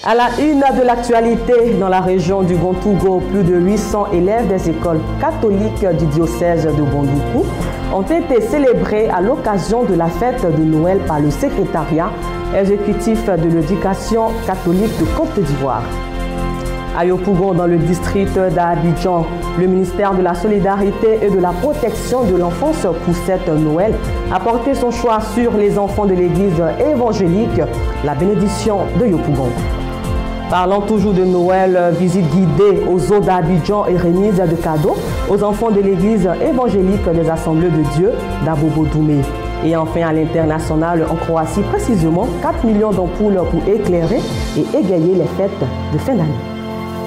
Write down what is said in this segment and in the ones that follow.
À la une de l'actualité, dans la région du Gontougo, plus de 800 élèves des écoles catholiques du diocèse de Bondoukou ont été célébrés à l'occasion de la fête de Noël par le secrétariat exécutif de l'éducation catholique de Côte d'Ivoire. À Yopougon, dans le district d'Abidjan, le ministère de la Solidarité et de la Protection de l'Enfance pour cette Noël a porté son choix sur les enfants de l'église évangélique, la bénédiction de Yopougon. Parlant toujours de Noël, visite guidée aux eaux d'Abidjan et remise de cadeaux aux enfants de l'église évangélique des Assemblées de Dieu d'Abobo-Doumé. Et enfin à l'international en Croatie, précisément 4 millions d'ampoules pour éclairer et égayer les fêtes de fin d'année.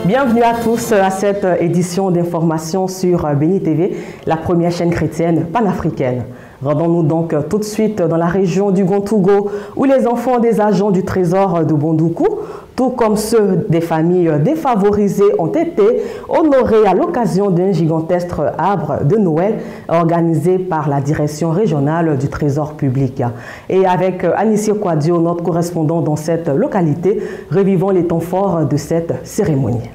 Bienvenue à tous à cette édition d'information sur Béni TV, la première chaîne chrétienne panafricaine. Rendons-nous donc tout de suite dans la région du Gontougo, où les enfants des agents du trésor de Bondoukou, tout comme ceux des familles défavorisées, ont été honorés à l'occasion d'un gigantesque arbre de Noël organisé par la direction régionale du trésor public. Et avec Anissié Kouadio, notre correspondant dans cette localité, revivons les temps forts de cette cérémonie.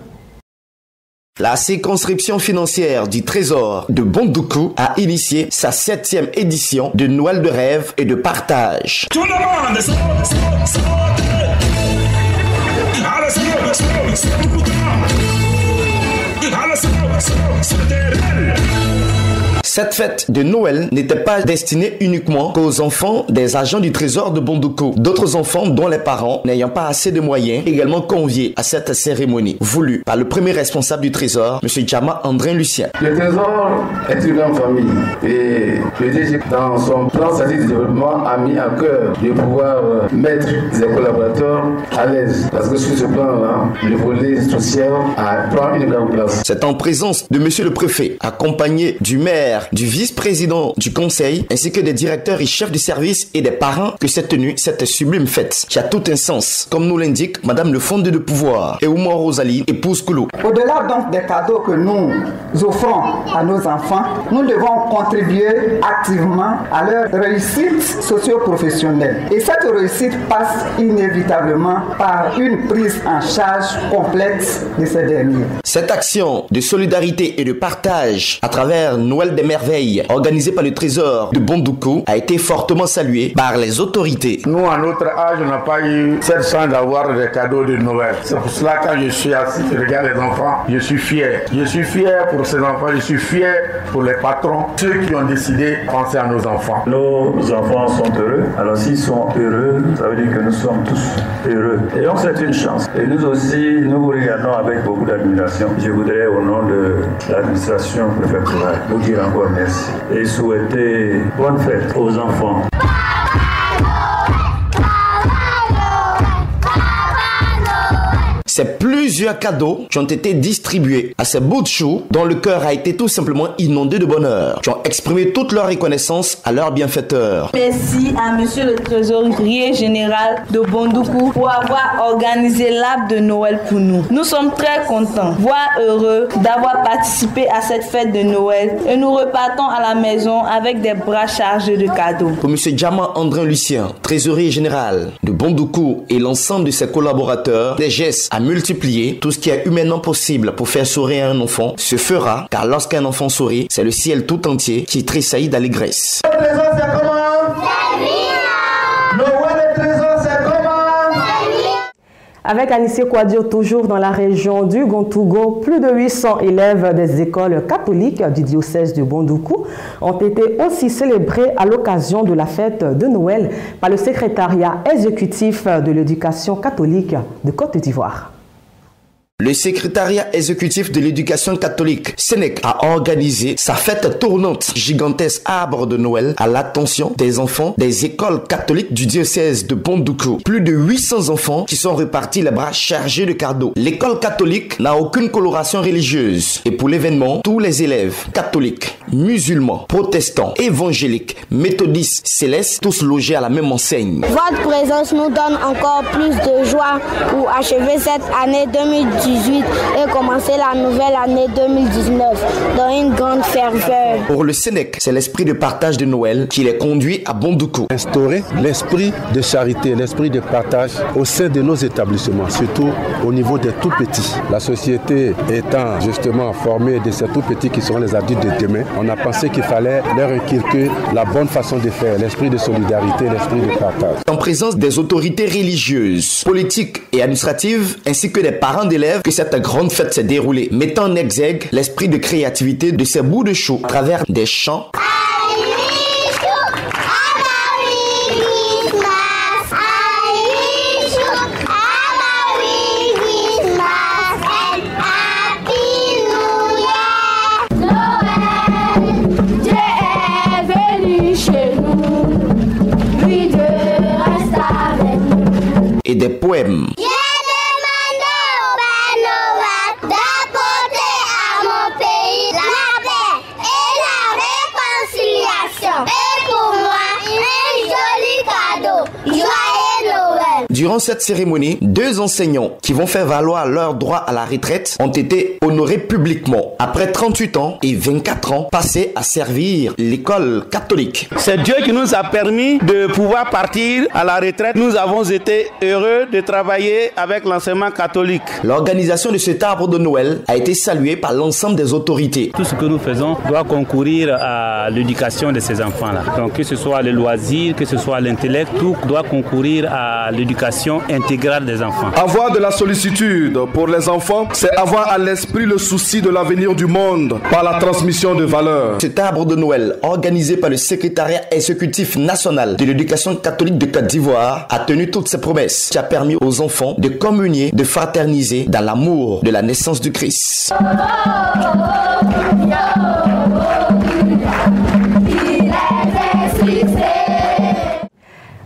La circonscription financière du Trésor de Bondoukou a initié sa 7e édition de Noël de rêve et de partage. Tout le monde, Cette fête de Noël n'était pas destinée uniquement qu'aux enfants des agents du trésor de Bondoukou. D'autres enfants, dont les parents, n'ayant pas assez de moyens, également conviés à cette cérémonie, voulue par le premier responsable du trésor, M. Djama Andrin Lucien. Le trésor est une grande famille et le DG, dans son plan stratégique de développement, a mis à cœur de pouvoir mettre ses collaborateurs à l'aise. Parce que sur ce plan-là, le volet social prend une grande place. C'est en présence de M. le préfet, accompagné du maire, du vice-président du conseil, ainsi que des directeurs et chefs de service et des parents que s'est tenue cette sublime fête, qui a tout un sens, comme nous l'indique Madame le fondé de pouvoir, Eouma Rosalie, épouse Koulou. Au-delà donc des cadeaux que nous offrons à nos enfants, nous devons contribuer activement à leur réussite socio-professionnelle. Et cette réussite passe inévitablement par une prise en charge complète de ces derniers. Cette action de solidarité et de partage à travers Noël des merveilles organisée par le trésor de Bondoukou a été fortement saluée par les autorités. Nous, à notre âge, on n'a pas eu cette chance d'avoir des cadeaux de Noël. C'est pour cela que quand je suis assis, je regarde les enfants, je suis fier. Je suis fier pour ces enfants, je suis fier pour les patrons, ceux qui ont décidé de penser à nos enfants. Nos enfants sont heureux, alors s'ils sont heureux, ça veut dire que nous sommes tous heureux. Et donc c'est une chance. Et nous aussi, nous vous regardons avec beaucoup d'admiration. Je voudrais, au nom de l'administration préfectorale, vous dire encore merci et souhaiter bonne fête aux enfants. C'est plusieurs cadeaux qui ont été distribués à ces bouts de choux dont le cœur a été tout simplement inondé de bonheur, qui ont exprimé toute leur reconnaissance à leur bienfaiteur. Merci à Monsieur le Trésorier général de Bondoukou pour avoir organisé l'arbre de Noël pour nous. Nous sommes très contents, voire heureux d'avoir participé à cette fête de Noël et nous repartons à la maison avec des bras chargés de cadeaux. Pour M. Djama Andrin Lucien, trésorier général de Bondoukou et l'ensemble de ses collaborateurs, des gestes à multiplier. Tout ce qui est humainement possible pour faire sourire un enfant se fera, car lorsqu'un enfant sourit, c'est le ciel tout entier qui tressaillit d'allégresse. Le trésor, c'est comment? Noël, le trésor, c'est comment? Avec Anissié Kouadio, toujours dans la région du Gontougo, plus de 800 élèves des écoles catholiques du diocèse de Bondoukou ont été aussi célébrés à l'occasion de la fête de Noël par le secrétariat exécutif de l'éducation catholique de Côte d'Ivoire. Le secrétariat exécutif de l'éducation catholique, SENEC, a organisé sa fête tournante gigantesque arbre de Noël à l'attention des enfants des écoles catholiques du diocèse de Bondoukou. Plus de 800 enfants qui sont repartis les bras chargés de cadeaux. L'école catholique n'a aucune coloration religieuse. Et pour l'événement, tous les élèves catholiques, musulmans, protestants, évangéliques, méthodistes, célestes, tous logés à la même enseigne. Votre présence nous donne encore plus de joie pour achever cette année 2018 2018 et commencer la nouvelle année 2019 dans une grande ferveur. Pour le Sénèque, c'est l'esprit de partage de Noël qui les conduit à Bondoukou. Instaurer l'esprit de charité, l'esprit de partage au sein de nos établissements, surtout au niveau des tout petits. La société étant justement formée de ces tout petits qui seront les adultes de demain, on a pensé qu'il fallait leur inculquer la bonne façon de faire, l'esprit de solidarité, l'esprit de partage. En présence des autorités religieuses, politiques et administratives, ainsi que des parents d'élèves, que cette grande fête s'est déroulée, mettant en exergue l'esprit de créativité de ces bouts de chou à travers des chants, et des poèmes. J'ai demandé au Père Noël d'apporter à mon pays la paix et la réconciliation. Et pour moi, un joli cadeau. Joyeux Noël. Durant cette cérémonie, 2 enseignants qui vont faire valoir leur droit à la retraite ont été honorés publiquement après 38 ans et 24 ans passés à servir l'école catholique. C'est Dieu qui nous a permis de pouvoir partir à la retraite. Nous avons été heureux de travailler avec l'enseignement catholique. L'organisation de cet arbre de Noël a été saluée par l'ensemble des autorités. Tout ce que nous faisons doit concourir à l'éducation de ces enfants-là. Donc que ce soit le loisir, que ce soit l'intellect, tout doit concourir à l'éducation intégrale des enfants. Avoir de la sollicitude pour les enfants, c'est avoir à l'esprit le souci de l'avenir du monde par la transmission de valeurs. Cet arbre de Noël, organisé par le secrétariat exécutif national de l'éducation catholique de Côte d'Ivoire, a tenu toutes ses promesses, qui a permis aux enfants de communier, de fraterniser dans l'amour de la naissance du Christ.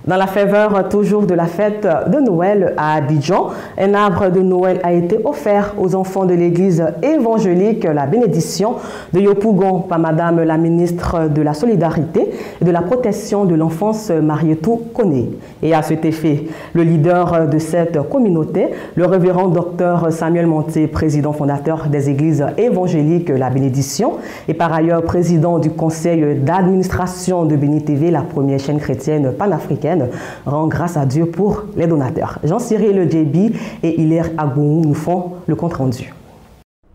Dans la faveur toujours de la fête de Noël à Abidjan, un arbre de Noël a été offert aux enfants de l'église évangélique La Bénédiction de Yopougon par Madame la ministre de la Solidarité et de la Protection de l'Enfance, Marietou Koné. Et à cet effet, le leader de cette communauté, le révérend docteur Samuel Monté, président fondateur des églises évangéliques La Bénédiction et par ailleurs président du conseil d'administration de Béni TV, la première chaîne chrétienne panafricaine, rend grâce à Dieu pour les donateurs. Jean-Cyril Djebi et Hilaire Agou nous font le compte rendu.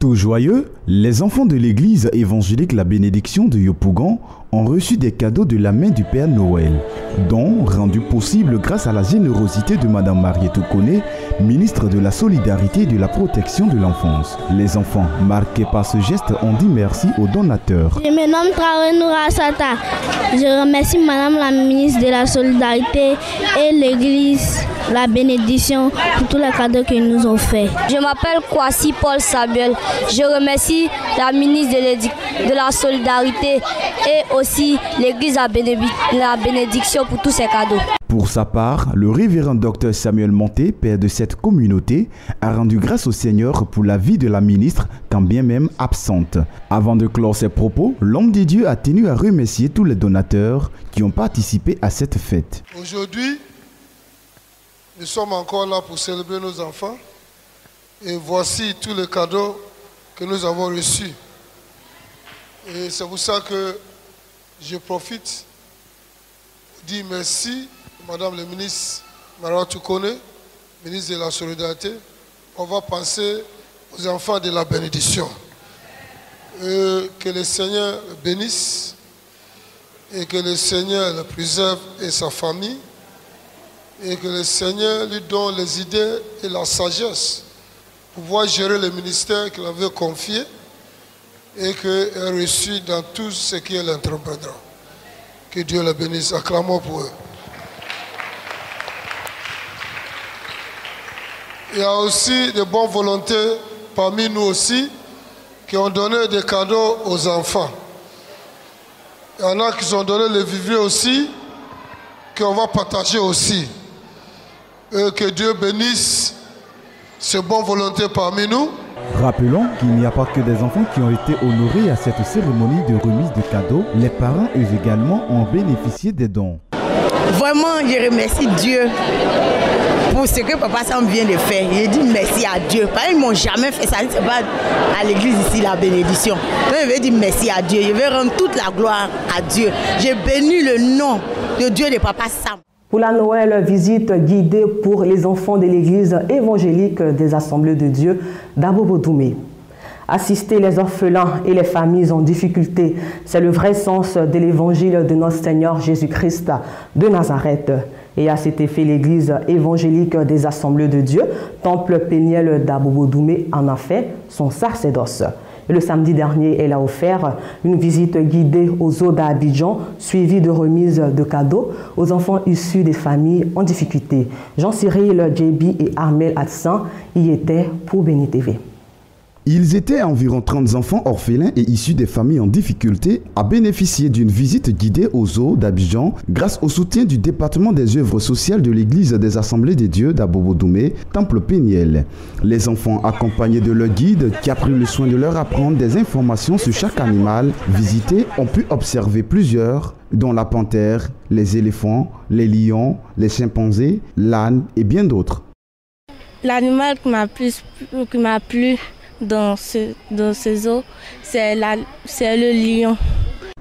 Tout joyeux, les enfants de l'église évangélique La Bénédiction de Yopougon ont reçu des cadeaux de la main du Père Noël, dont rendu possible grâce à la générosité de Madame Marietou Koné, ministre de la Solidarité et de la Protection de l'Enfance. Les enfants, marqués par ce geste, ont dit merci aux donateurs. Je me nomme Traoré Noura Sata. Je remercie Madame la ministre de la Solidarité et l'église La Bénédiction pour tous les cadeaux qu'ils nous ont fait. Je m'appelle Kwasi Paul Samuel. Je remercie la ministre de la Solidarité et aussi l'église La Bénédiction pour tous ces cadeaux. Pour sa part, le révérend docteur Samuel Monté, père de cette communauté, a rendu grâce au Seigneur pour la vie de la ministre, quand bien même absente. Avant de clore ses propos, l'homme de Dieu a tenu à remercier tous les donateurs qui ont participé à cette fête. Aujourd'hui, nous sommes encore là pour célébrer nos enfants et voici tous les cadeaux que nous avons reçus. Et c'est pour ça que je profite pour dire merci à Madame la ministre Marietou Koné, ministre de la Solidarité. On va penser aux enfants de la bénédiction. Que le Seigneur le bénisse et que le Seigneur le préserve et sa famille et que le Seigneur lui donne les idées et la sagesse pour pouvoir gérer le ministère qu'il avait confié et qu'elle reçut dans tout ce qui est l'entreprendra. Que Dieu le bénisse. Acclamons pour eux. Il y a aussi de bonnes volontés parmi nous aussi qui ont donné des cadeaux aux enfants. Il y en a qui ont donné les vivres aussi, qu'on va partager aussi. Et que Dieu bénisse ces bonnes volontés parmi nous. Rappelons qu'il n'y a pas que des enfants qui ont été honorés à cette cérémonie de remise de cadeaux. Les parents, eux également, ont bénéficié des dons. Vraiment, je remercie Dieu pour ce que Papa Sam vient de faire. J'ai dit merci à Dieu. Parce qu'ils ne m'ont jamais fait ça. C'est pas à l'église ici la bénédiction. Donc je vais dire merci à Dieu. Je vais rendre toute la gloire à Dieu. J'ai béni le nom de Dieu de Papa Sam. Pour la Noël, visite guidée pour les enfants de l'église évangélique des Assemblées de Dieu d'Abobo-Doumé. Assister les orphelins et les familles en difficulté, c'est le vrai sens de l'évangile de notre Seigneur Jésus-Christ de Nazareth. Et à cet effet, l'église évangélique des Assemblées de Dieu, Temple Péniel d'Abobo-Doumé, en a fait son sacerdoce. Et le samedi dernier, elle a offert une visite guidée aux eaux d'Abidjan, suivie de remises de cadeaux aux enfants issus des familles en difficulté. Jean-Cyril Djebi et Armel Hatsan y étaient pour Béni TV. Ils étaient environ 30 enfants orphelins et issus des familles en difficulté à bénéficier d'une visite guidée aux eaux d'Abidjan grâce au soutien du département des œuvres sociales de l'église des Assemblées des Dieux d'Abobo-Doumé, Temple Péniel. Les enfants accompagnés de leur guide qui a pris le soin de leur apprendre des informations sur chaque animal visité ont pu observer plusieurs, dont la panthère, les éléphants, les lions, les chimpanzés, l'âne et bien d'autres. L'animal qui m'a plu dans ces eaux, c'est le lion.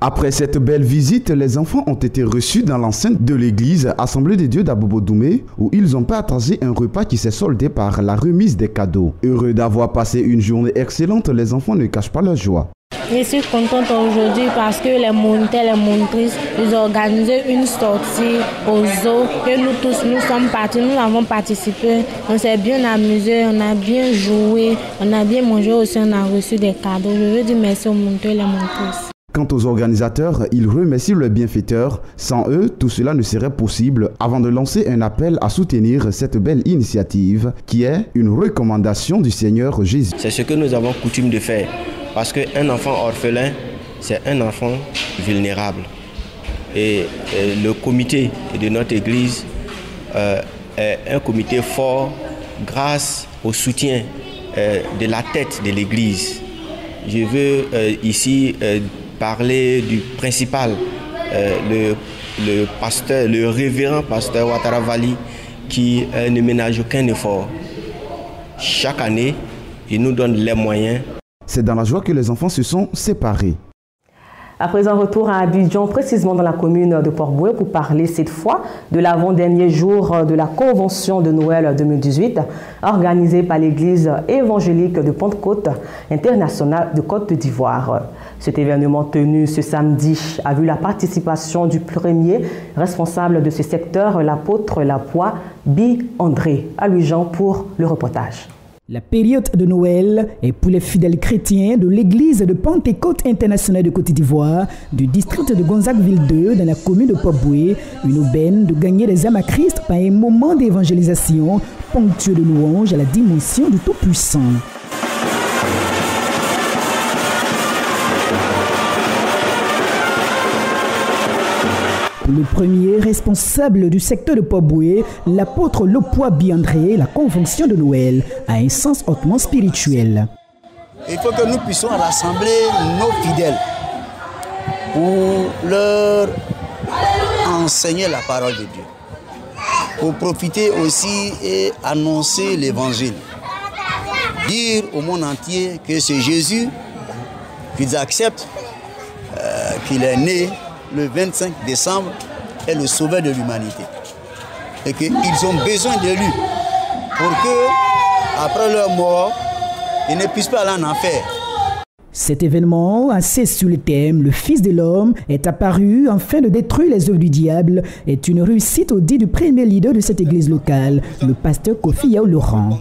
Après cette belle visite, les enfants ont été reçus dans l'enceinte de l'église Assemblée des Dieux d'Abobo-Doumé où ils ont partagé un repas qui s'est soldé par la remise des cadeaux. Heureux d'avoir passé une journée excellente, les enfants ne cachent pas leur joie. Je suis contente aujourd'hui parce que les moniteurs, les monitrices, ils ont organisé une sortie aux eaux et nous tous, nous sommes partis, nous avons participé. On s'est bien amusé, on a bien joué, on a bien mangé aussi, on a reçu des cadeaux. Je veux dire merci aux moniteurs et les monitrices. Quant aux organisateurs, ils remercient leurs bienfaiteurs. Sans eux, tout cela ne serait possible avant de lancer un appel à soutenir cette belle initiative qui est une recommandation du Seigneur Jésus. C'est ce que nous avons coutume de faire. Parce qu'un enfant orphelin, c'est un enfant vulnérable. Et le comité de notre église est un comité fort grâce au soutien de la tête de l'église. Je veux ici parler du principal, le pasteur, le révérend pasteur Ouattara Vali, qui ne ménage aucun effort. Chaque année, il nous donne les moyens. C'est dans la joie que les enfants se sont séparés. À présent, retour à Abidjan, précisément dans la commune de Port-Boué, pour parler cette fois de l'avant-dernier jour de la Convention de Noël 2018, organisée par l'Église évangélique de Pentecôte internationale de Côte d'Ivoire. Cet événement tenu ce samedi a vu la participation du premier responsable de ce secteur, l'apôtre Lapoix, Bi André. À lui Jean pour le reportage. La période de Noël est pour les fidèles chrétiens de l'église de Pentecôte internationale de Côte d'Ivoire, du district de Gonzagueville 2, dans la commune de Port-Boué, une aubaine de gagner des âmes à Christ par un moment d'évangélisation ponctué de louange à la dimension du Tout-Puissant. Pour le premier responsable du secteur de Port-Boué, l'apôtre Lapoix Bi André, la convention de Noël a un sens hautement spirituel. Il faut que nous puissions rassembler nos fidèles pour leur enseigner la parole de Dieu, pour profiter aussi et annoncer l'évangile. Dire au monde entier que c'est Jésus qu'ils acceptent, qu'il est né le 25 décembre est le sauveur de l'humanité. Et qu'ils ont besoin de lui pour que, après leur mort, ils ne puissent pas aller en enfer. Cet événement, assez sur le thème « Le Fils de l'homme est apparu afin de détruire les œuvres du diable » est une réussite au dit du premier leader de cette église locale, le pasteur Kofi Yao Laurent.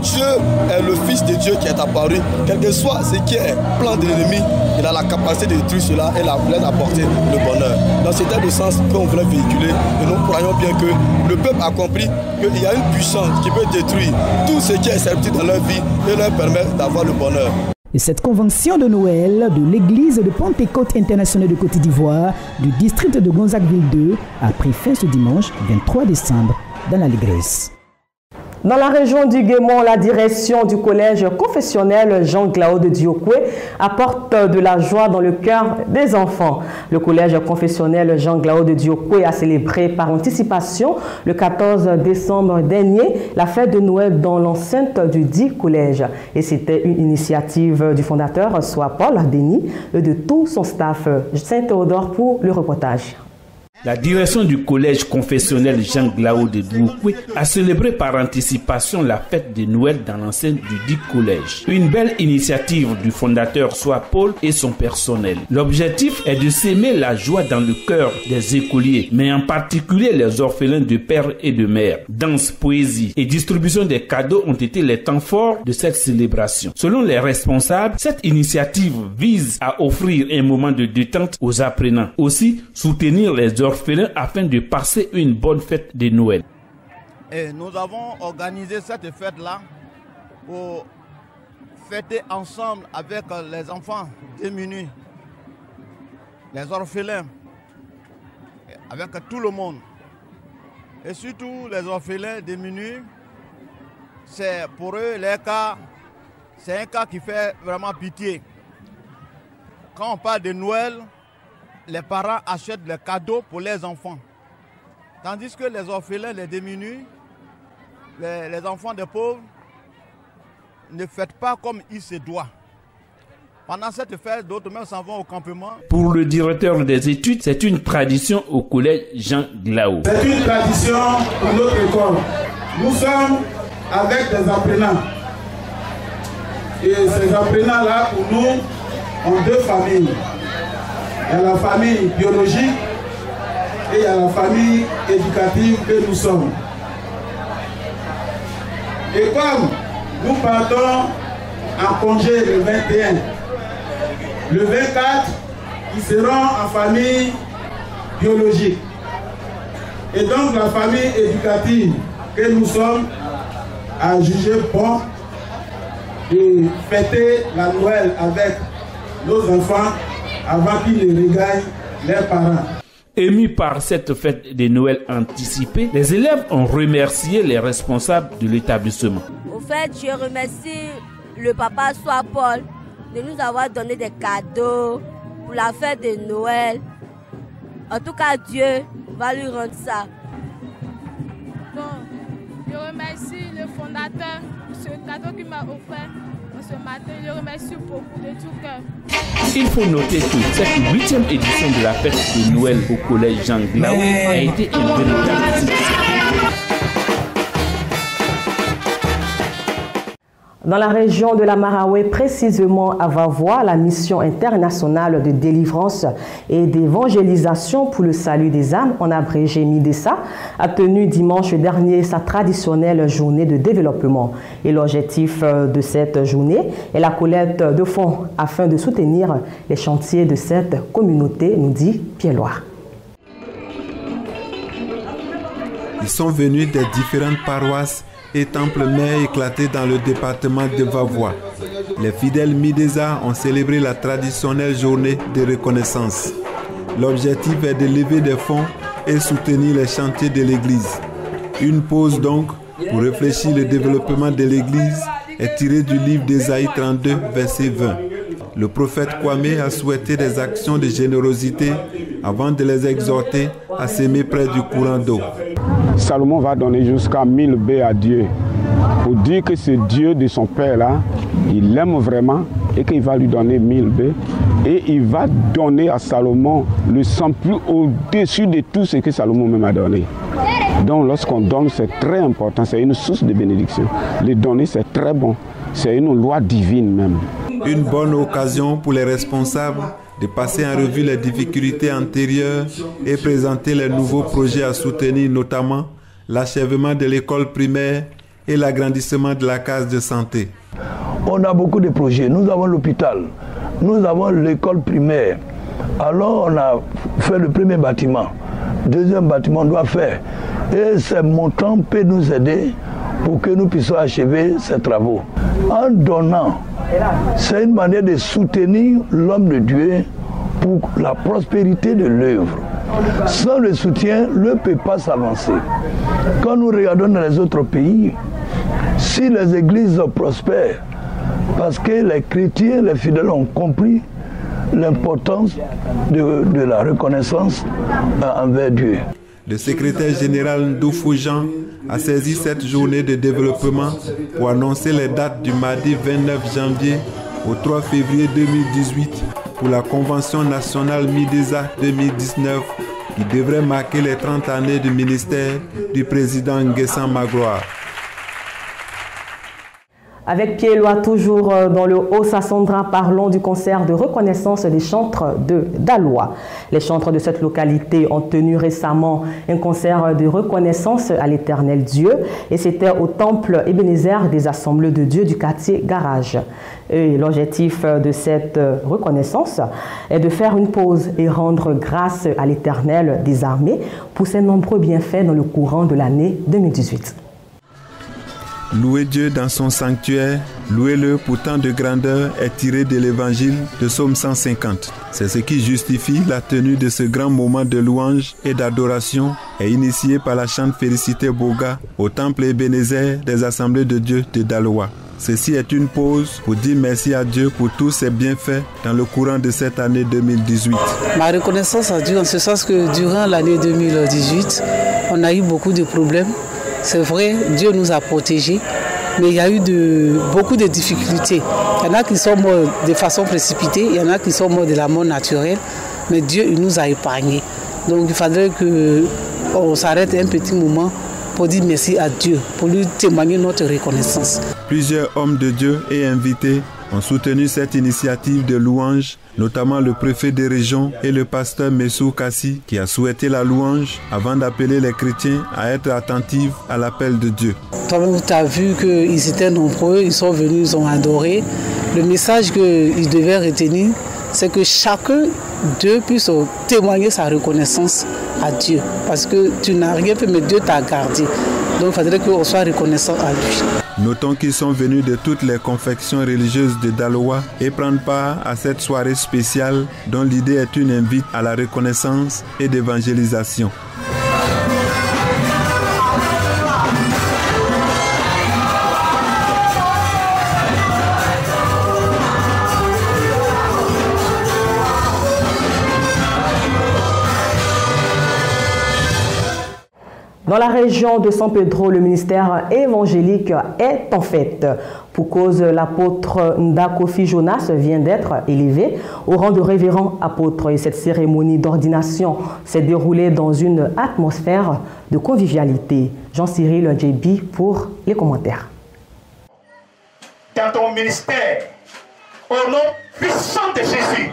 Dieu est le Fils de Dieu qui est apparu. Quel que soit ce qui est plan de l'ennemi, il a la capacité de détruire cela et d'apporter le bonheur. Donc c'était le sens qu'on voulait véhiculer et nous croyons bien que le peuple a compris qu'il y a une puissance qui peut détruire tout ce qui est servi dans leur vie et leur permettre d'avoir le bonheur. Et cette convention de Noël de l'église de Pentecôte internationale de Côte d'Ivoire du district de Gonzagueville 2 a pris fin ce dimanche 23 décembre dans la Ligresse. Dans la région du Guémont, la direction du collège confessionnel Jean-Glaude Diokwe apporte de la joie dans le cœur des enfants. Le collège confessionnel Jean-Glaude Diokwe a célébré par anticipation le 14 décembre dernier la fête de Noël dans l'enceinte du dit collège. Et c'était une initiative du fondateur, soit Paul Ardeni, et de tout son staff. Saint-Théodore pour le reportage. La direction du collège confessionnel Jean-Glaude Diokwe a célébré par anticipation la fête de Noël dans l'enceinte du dit collège. Une belle initiative du fondateur soit Paul et son personnel. L'objectif est de s'aimer la joie dans le cœur des écoliers, mais en particulier les orphelins de père et de mère. Danse, poésie et distribution des cadeaux ont été les temps forts de cette célébration. Selon les responsables, cette initiative vise à offrir un moment de détente aux apprenants. Aussi, soutenir les orphelins afin de passer une bonne fête de Noël. Et nous avons organisé cette fête-là pour fêter ensemble avec les enfants démunis, les orphelins, avec tout le monde. Et surtout les orphelins démunis, c'est pour eux c'est un cas qui fait vraiment pitié. Quand on parle de Noël, les parents achètent les cadeaux pour les enfants. Tandis que les orphelins, les démunis, les enfants des pauvres ne fêtent pas comme il se doit. Pendant cette fête, d'autres même s'en vont au campement. Pour le directeur des études, c'est une tradition au collège Jean-Glaude. C'est une tradition pour notre école. Nous sommes avec des apprenants. Et ces apprenants-là, pour nous, ont deux familles. Il y a la famille biologique et il y a la famille éducative que nous sommes. Et comme nous partons en congé le 21, le 24, ils seront en famille biologique. Et donc la famille éducative que nous sommes a jugé bon de fêter la Noël avec nos enfants avant qu'ils ne regagnent leurs parents. Émus par cette fête de Noël anticipée, les élèves ont remercié les responsables de l'établissement. Au fait, je remercie le papa soit Paul de nous avoir donné des cadeaux pour la fête de Noël. En tout cas, Dieu va lui rendre ça. Bon, je remercie le fondateur pour ce cadeau qu'il m'a offert ce matin. Je remercie beaucoup de tout cœur. Il faut noter que cette 8e édition de la fête de Noël au collège Jean-Glaude a été un véritable succès. Dans la région de la Maraoué, précisément à Vavois, la mission internationale de délivrance et d'évangélisation pour le salut des âmes, en abrégé MIDESA, a tenu dimanche dernier sa traditionnelle journée de développement. Et l'objectif de cette journée est la collecte de fonds afin de soutenir les chantiers de cette communauté, nous dit Pierre-Loire. Ils sont venus des différentes paroisses et temples mères éclatés dans le département de Vavois. Les fidèles MIDESA ont célébré la traditionnelle journée de reconnaissance. L'objectif est de lever des fonds et soutenir les chantiers de l'Église. Une pause donc pour réfléchir le développement de l'Église est tirée du livre d'Ésaïe 32, verset 20. Le prophète Kwame a souhaité des actions de générosité avant de les exhorter à s'aimer près du courant d'eau. Salomon va donner jusqu'à 1000 baies à Dieu pour dire que ce Dieu de son père là, il l'aime vraiment et qu'il va lui donner 1000 baies et il va donner à Salomon le sang plus au-dessus de tout ce que Salomon même a donné. Donc lorsqu'on donne, c'est très important, c'est une source de bénédiction. Les donner, c'est très bon, c'est une loi divine même. Une bonne occasion pour les responsables de passer en revue les difficultés antérieures et présenter les nouveaux projets à soutenir, notamment l'achèvement de l'école primaire et l'agrandissement de la case de santé. On a beaucoup de projets. Nous avons l'hôpital, nous avons l'école primaire. Alors on a fait le premier bâtiment. Deuxième bâtiment, on doit faire. Et ces montants peuvent nous aider pour que nous puissions achever ces travaux. En donnant, c'est une manière de soutenir l'homme de Dieu pour la prospérité de l'œuvre. Sans le soutien, l'œuvre ne peut pas s'avancer. Quand nous regardons dans les autres pays, Si les églises prospèrent, parce que les chrétiens, les fidèles ont compris l'importance de la reconnaissance envers Dieu. Le secrétaire général Ndoufou Jean a saisi cette journée de développement pour annoncer les dates du mardi 29 janvier au 3 février 2018 pour la Convention nationale Midesa 2019 qui devrait marquer les 30 années du ministère du président Nguessan Magloire. Avec Pied-Lois, toujours dans le Haut-Sassandra, parlons du concert de reconnaissance des chantres de Daloa. Les chantres de cette localité ont tenu récemment un concert de reconnaissance à l'Éternel Dieu et c'était au temple Ebenezer des Assemblées de Dieu du quartier Garage. Et l'objectif de cette reconnaissance est de faire une pause et rendre grâce à l'Éternel des armées pour ses nombreux bienfaits dans le courant de l'année 2018. Louez Dieu dans son sanctuaire, louez-le pour tant de grandeur est tiré de l'évangile de Psaume 150. C'est ce qui justifie la tenue de ce grand moment de louange et d'adoration et initié par la chante Félicité Boga au temple Ebenezer des Assemblées de Dieu de Daloa. Ceci est une pause pour dire merci à Dieu pour tous ses bienfaits dans le courant de cette année 2018. Ma reconnaissance à Dieu en ce sens que durant l'année 2018, on a eu beaucoup de problèmes. C'est vrai, Dieu nous a protégés, mais il y a eu beaucoup de difficultés. Il y en a qui sont morts de façon précipitée, il y en a qui sont morts de la mort naturelle, mais Dieu il nous a épargnés. Donc il faudrait qu'on s'arrête un petit moment pour dire merci à Dieu, pour lui témoigner notre reconnaissance. Plusieurs hommes de Dieu et invités ont soutenu cette initiative de louange, notamment le préfet des régions et le pasteur Messou Kassi qui a souhaité la louange avant d'appeler les chrétiens à être attentifs à l'appel de Dieu. Toi-même, tu as vu qu'ils étaient nombreux, ils sont venus, ils ont adoré. Le message qu'ils devaient retenir, c'est que chacun d'eux puisse témoigner sa reconnaissance à Dieu. Parce que tu n'as rien fait, mais Dieu t'a gardé. Donc il faudrait qu'on soit reconnaissant à lui. Notons qu'ils sont venus de toutes les confessions religieuses de Daloa et prennent part à cette soirée spéciale dont l'idée est une invite à la reconnaissance et d'évangélisation. Dans la région de San Pedro, le ministère évangélique est en fête. Pour cause, l'apôtre Ndakofi Jonas vient d'être élevé au rang de révérend apôtre. Et cette cérémonie d'ordination s'est déroulée dans une atmosphère de convivialité. Jean-Cyril Djebi pour les commentaires. Dans ton ministère, au nom puissant de Jésus.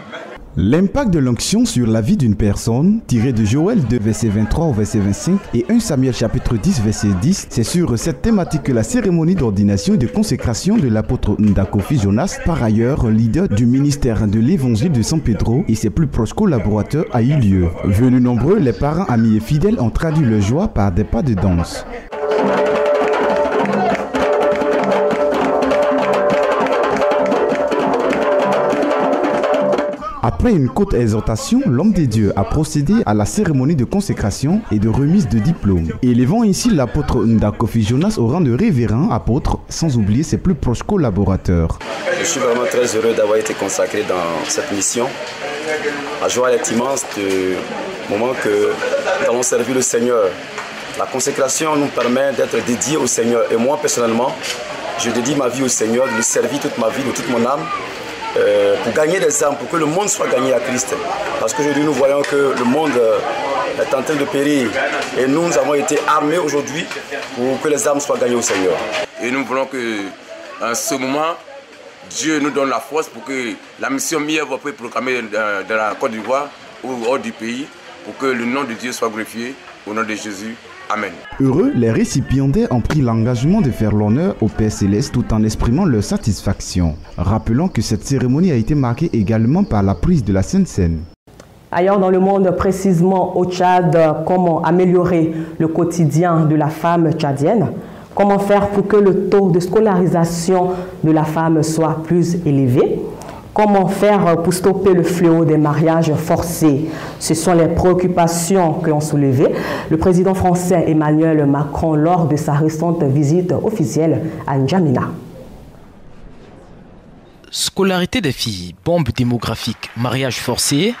L'impact de l'onction sur la vie d'une personne, tiré de Joël 2, verset 23 au verset 25 et 1 Samuel chapitre 10, verset 10, c'est sur cette thématique que la cérémonie d'ordination et de consécration de l'apôtre Ndakofi Jonas, par ailleurs leader du ministère de l'évangile de San Pedro et ses plus proches collaborateurs, a eu lieu. Venus nombreux, les parents, amis et fidèles ont traduit leur joie par des pas de danse. Après une courte exhortation, l'homme de Dieu a procédé à la cérémonie de consécration et de remise de diplôme, élevant ainsi l'apôtre Ndakofi Jonas au rang de révérend apôtre, sans oublier ses plus proches collaborateurs. Je suis vraiment très heureux d'avoir été consacré dans cette mission. La joie est immense du moment que nous allons servir le Seigneur. La consécration nous permet d'être dédiés au Seigneur. Et moi, personnellement, je dédie ma vie au Seigneur, de lui servir toute ma vie, de toute mon âme. Pour gagner des âmes, pour que le monde soit gagné à Christ. Parce qu'aujourd'hui nous voyons que le monde est en train de périr et nous avons été armés aujourd'hui pour que les âmes soient gagnées au Seigneur. Et nous voulons que en ce moment, Dieu nous donne la force pour que la mission Mièvre puisse proclamer dans la Côte d'Ivoire ou hors du pays pour que le nom de Dieu soit glorifié au nom de Jésus. Amen. Heureux, les récipiendaires ont pris l'engagement de faire l'honneur au Père Céleste tout en exprimant leur satisfaction. Rappelons que cette cérémonie a été marquée également par la prise de la Sainte Seine. Ailleurs dans le monde, précisément au Tchad, comment améliorer le quotidien de la femme tchadienne? Comment faire pour que le taux de scolarisation de la femme soit plus élevé? Comment faire pour stopper le fléau des mariages forcés? Ce sont les préoccupations que ont soulevées le président français Emmanuel Macron lors de sa récente visite officielle à N'Djamena. Scolarité des filles, bombe démographique, mariage forcé.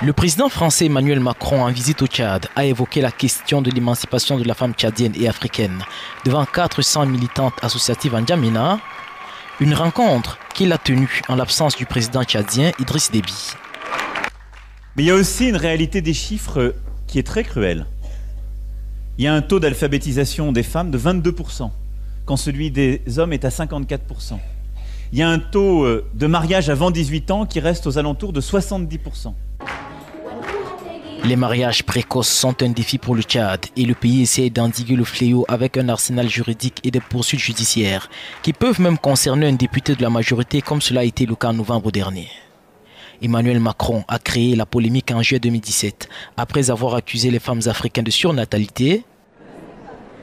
Le président français Emmanuel Macron, en visite au Tchad, a évoqué la question de l'émancipation de la femme tchadienne et africaine devant 400 militantes associatives en N'Djamena, une rencontre qu'il a tenue en l'absence du président tchadien Idriss Déby. Mais il y a aussi une réalité des chiffres qui est très cruelle. Il y a un taux d'alphabétisation des femmes de 22%, quand celui des hommes est à 54%. Il y a un taux de mariage avant 18 ans qui reste aux alentours de 70%. Les mariages précoces sont un défi pour le Tchad et le pays essaie d'endiguer le fléau avec un arsenal juridique et des poursuites judiciaires qui peuvent même concerner un député de la majorité comme cela a été le cas en novembre dernier. Emmanuel Macron a créé la polémique en juillet 2017 après avoir accusé les femmes africaines de surnatalité,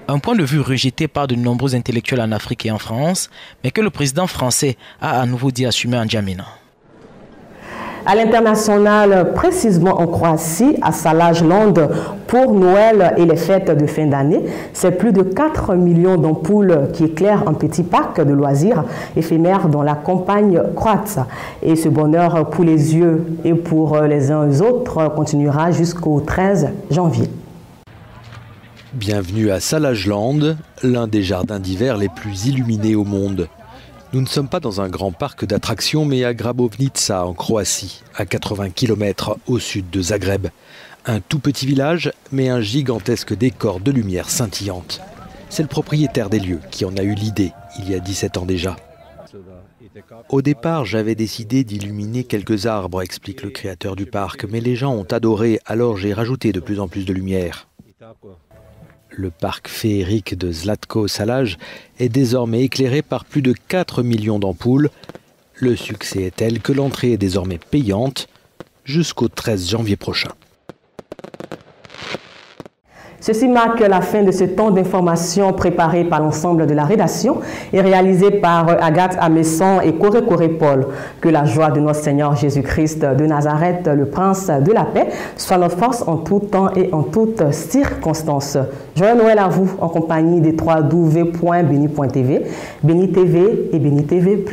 un point de vue rejeté par de nombreux intellectuels en Afrique et en France, mais que le président français a à nouveau dit assumer en N'Djamena. À l'international, précisément en Croatie, à Salajland, pour Noël et les fêtes de fin d'année, c'est plus de 4 millions d'ampoules qui éclairent un petit parc de loisirs éphémères dans la campagne croate. Et ce bonheur pour les yeux et pour les uns et les autres continuera jusqu'au 13 janvier. Bienvenue à Salajland, l'un des jardins d'hiver les plus illuminés au monde. Nous ne sommes pas dans un grand parc d'attractions, mais à Grabovnica, en Croatie, à 80 km au sud de Zagreb. Un tout petit village, mais un gigantesque décor de lumière scintillante. C'est le propriétaire des lieux qui en a eu l'idée, il y a 17 ans déjà. Au départ, j'avais décidé d'illuminer quelques arbres, explique le créateur du parc, mais les gens ont adoré, alors j'ai rajouté de plus en plus de lumière. Le parc féerique de Zlatko Salaj est désormais éclairé par plus de 4 millions d'ampoules. Le succès est tel que l'entrée est désormais payante jusqu'au 13 janvier prochain. Ceci marque la fin de ce temps d'information préparé par l'ensemble de la rédaction et réalisé par Agathe Amesson et Coré Paul. Que la joie de notre Seigneur Jésus-Christ de Nazareth, le Prince de la paix, soit notre force en tout temps et en toutes circonstances. Joyeux Noël à vous en compagnie des www.beni.tv, Beni TV et Beni TV+.